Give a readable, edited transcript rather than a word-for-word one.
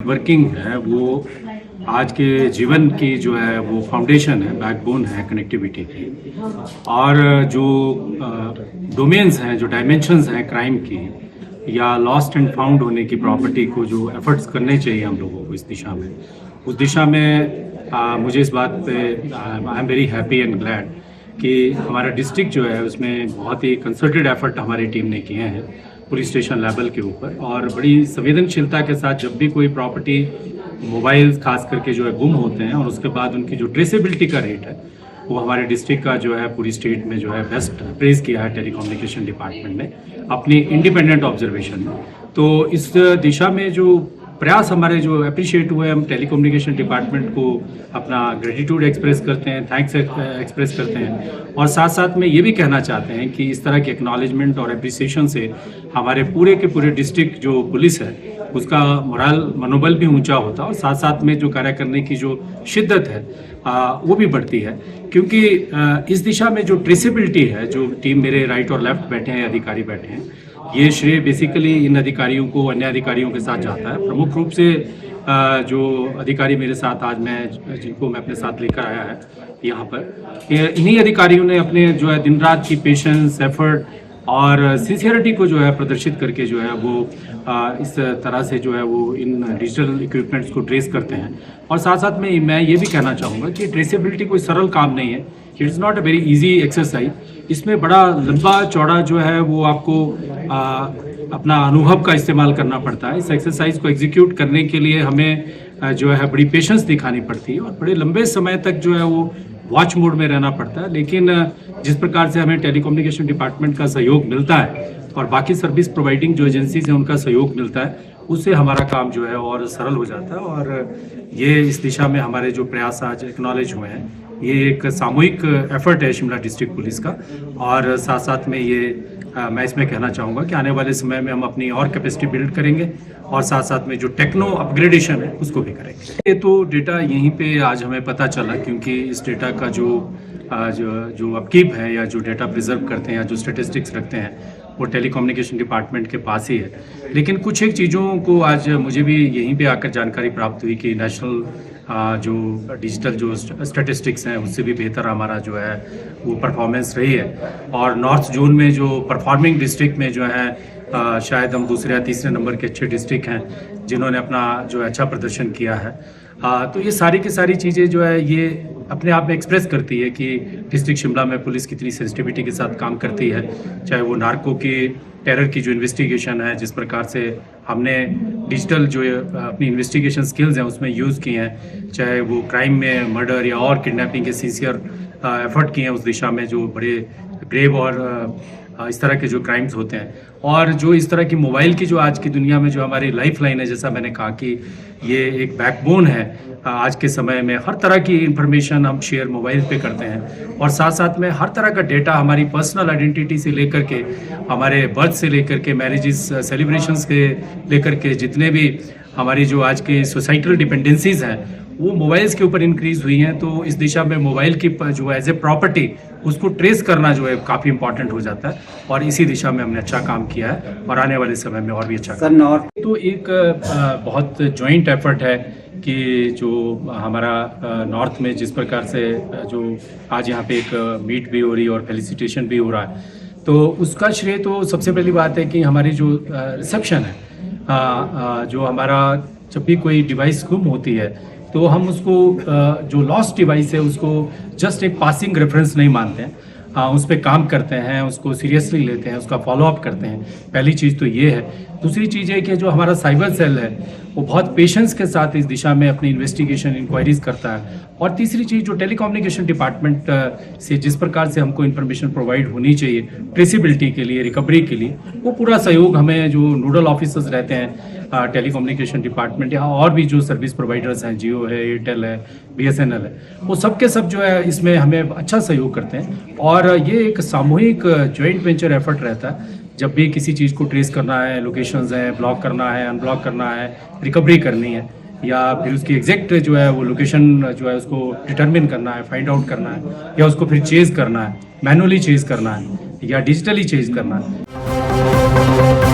Networking है वो आज के जीवन की जो है वो फाउंडेशन है, बैकबोन है कनेक्टिविटी की। और जो डोमेन्स हैं, जो डायमेंशंस हैं क्राइम की या लॉस्ट एंड फाउंड होने की प्रॉपर्टी को जो एफर्ट्स करने चाहिए हम लोगों को उस दिशा में मुझे इस बात पे I am very happy and glad कि हमारा डिस्ट्रिक्ट जो है उसमें बहुत ही कंसर्टेड एफर्ट हमारी टीम ने किए हैं पुलिस स्टेशन लेवल के ऊपर, और बड़ी संवेदनशीलता के साथ जब भी कोई प्रॉपर्टी मोबाइल खास करके जो है गुम होते हैं और उसके बाद उनकी जो ट्रेसेबिलिटी का रेट है वो हमारे डिस्ट्रिक्ट का जो है पूरी स्टेट में जो है बेस्ट प्रेज किया है टेलीकम्युनिकेशन डिपार्टमेंट ने अपनी इंडिपेंडेंट ऑब्जर्वेशन में। तो इस दिशा में जो प्रयास हमारे जो अप्रिशिएट हुए, हम टेलीकम्युनिकेशन डिपार्टमेंट को अपना ग्रेटिट्यूड एक्सप्रेस करते हैं, थैंक्स एक्सप्रेस करते हैं, और साथ साथ में ये भी कहना चाहते हैं कि इस तरह के एक्नॉलेजमेंट और अप्रिसिएशन से हमारे पूरे के पूरे डिस्ट्रिक्ट जो पुलिस है उसका मोरल मनोबल भी ऊंचा होता है और साथ साथ में जो कार्य करने की जो शिद्दत है वो भी बढ़ती है। क्योंकि इस दिशा में जो ट्रेसेबिलिटी है, जो टीम मेरे राइट और लेफ्ट बैठे हैं, अधिकारी बैठे हैं, ये श्रेय बेसिकली इन अधिकारियों को अन्य अधिकारियों के साथ जाता है। प्रमुख रूप से जो अधिकारी मेरे साथ आज जिनको मैं अपने साथ लेकर आया है यहाँ पर, इन्हीं अधिकारियों ने अपने जो है दिन रात की पेशेंस, एफर्ट और सिंसियरिटी को जो है प्रदर्शित करके जो है वो इस तरह से जो है वो इन डिजिटल इक्विपमेंट्स को ट्रेस करते हैं। और साथ साथ में मैं ये भी कहना चाहूँगा कि ट्रेसेबिलिटी कोई सरल काम नहीं है, it's not a very easy exercise. इसमें बड़ा लंबा चौड़ा जो है वो आपको अपना अनुभव का इस्तेमाल करना पड़ता है। इस एक्सरसाइज को एग्जीक्यूट करने के लिए हमें जो है बड़ी पेशेंस दिखानी पड़ती है और बड़े लंबे समय तक जो है वो वॉच मोड में रहना पड़ता है। लेकिन जिस प्रकार से हमें टेलीकम्युनिकेशन डिपार्टमेंट का सहयोग मिलता है और बाकी सर्विस प्रोवाइडिंग जो एजेंसीज हैं उनका सहयोग मिलता है, उससे हमारा काम जो है और सरल हो जाता है। और ये इस दिशा में हमारे जो प्रयास आज एक्नॉलेज हुए हैं, ये एक सामूहिक एफर्ट है शिमला डिस्ट्रिक्ट पुलिस का। और साथ साथ में ये मैं इसमें कहना चाहूँगा कि आने वाले समय में हम अपनी और कैपेसिटी बिल्ड करेंगे और साथ साथ में जो टेक्नो अपग्रेडेशन है उसको भी करेंगे। ये तो डेटा यहीं पे आज हमें पता चला, क्योंकि इस डेटा का जो अपकीप है या जो डेटा प्रिजर्व करते हैं या जो स्टेटिस्टिक्स रखते हैं वो टेलीकम्युनिकेशन डिपार्टमेंट के पास ही है। लेकिन कुछ एक चीज़ों को आज मुझे भी यहीं पे आकर जानकारी प्राप्त हुई कि नेशनल जो डिजिटल जो स्टैटिस्टिक्स हैं उससे भी बेहतर हमारा जो है वो परफॉर्मेंस रही है। और नॉर्थ जोन में जो परफॉर्मिंग डिस्ट्रिक्ट में जो है शायद हम दूसरे या तीसरे नंबर के अच्छे डिस्ट्रिक्ट हैं जिन्होंने अपना जो अच्छा प्रदर्शन किया है। तो ये सारी की सारी चीज़ें जो है ये अपने आप में एक्सप्रेस करती है कि डिस्ट्रिक्ट शिमला में पुलिस कितनी सेंसिटिविटी के साथ काम करती है, चाहे वो नार्को की टेरर की जो इन्वेस्टिगेशन है, जिस प्रकार से हमने डिजिटल जो अपनी इन्वेस्टिगेशन स्किल्स हैं उसमें यूज़ किए हैं, चाहे वो क्राइम में मर्डर या और किडनैपिंग के सिंसियर एफर्ट किए हैं उस दिशा में जो बड़े ग्रेव और इस तरह के जो क्राइम्स होते हैं। और जो इस तरह की मोबाइल की जो आज की दुनिया में जो हमारी लाइफ लाइन है, जैसा मैंने कहा कि ये एक बैकबोन है आज के समय में, हर तरह की इंफॉर्मेशन हम शेयर मोबाइल पे करते हैं और साथ साथ में हर तरह का डेटा हमारी पर्सनल आइडेंटिटी से लेकर के हमारे बर्थ से लेकर के मैरिजेस सेलिब्रेशंस के लेकर के जितने भी हमारी जो आज की सोसाइटल डिपेंडेंसीज हैं वो मोबाइल्स के ऊपर इंक्रीज हुई हैं। तो इस दिशा में मोबाइल की जो एज ए प्रॉपर्टी उसको ट्रेस करना जो है काफ़ी इंपॉर्टेंट हो जाता है और इसी दिशा में हमने अच्छा काम किया है और आने वाले समय में और भी अच्छा सर नॉर्थ तो एक बहुत जॉइंट एफर्ट है कि जो हमारा नॉर्थ में जिस प्रकार से जो आज यहाँ पे एक मीट भी हो रही है और फेलिसिटेशन भी हो रहा है, तो उसका श्रेय तो सबसे पहली बात है कि हमारी जो रिसेप्शन है, जो हमारा जब भी कोई डिवाइस गुम होती है तो हम उसको जो लॉस्ट डिवाइस है उसको जस्ट एक पासिंग रेफरेंस नहीं मानते हैं, उस पर काम करते हैं, उसको सीरियसली लेते हैं, उसका फॉलोअप करते हैं। पहली चीज़ तो ये है। दूसरी चीज़ है कि जो हमारा साइबर सेल है वो बहुत पेशेंस के साथ इस दिशा में अपनी इन्वेस्टिगेशन इंक्वायरीज करता है। और तीसरी चीज़ जो टेलीकम्युनिकेशन डिपार्टमेंट से जिस प्रकार से हमको इन्फॉर्मेशन प्रोवाइड होनी चाहिए ट्रेसिबिलिटी के लिए, रिकवरी के लिए, वो पूरा सहयोग हमें जो नोडल ऑफिसर्स रहते हैं टेलीकम्युनिकेशन डिपार्टमेंट या और भी जो सर्विस प्रोवाइडर्स हैं, जियो है, एयरटेल है, BSNL है, वो सब के सब जो है इसमें हमें अच्छा सहयोग करते हैं। और ये एक सामूहिक जॉइंट वेंचर एफर्ट रहता है। जब भी किसी चीज़ को ट्रेस करना है, लोकेशंस हैं, ब्लॉक करना है, अनब्लॉक करना है, रिकवरी करनी है, या फिर उसकी एग्जैक्ट जो है वो लोकेशन जो है उसको डिटरमिन करना है, फाइंड आउट करना है, या उसको फिर चेज करना है, मैनुअली चेज करना है या डिजिटली चेज करना है।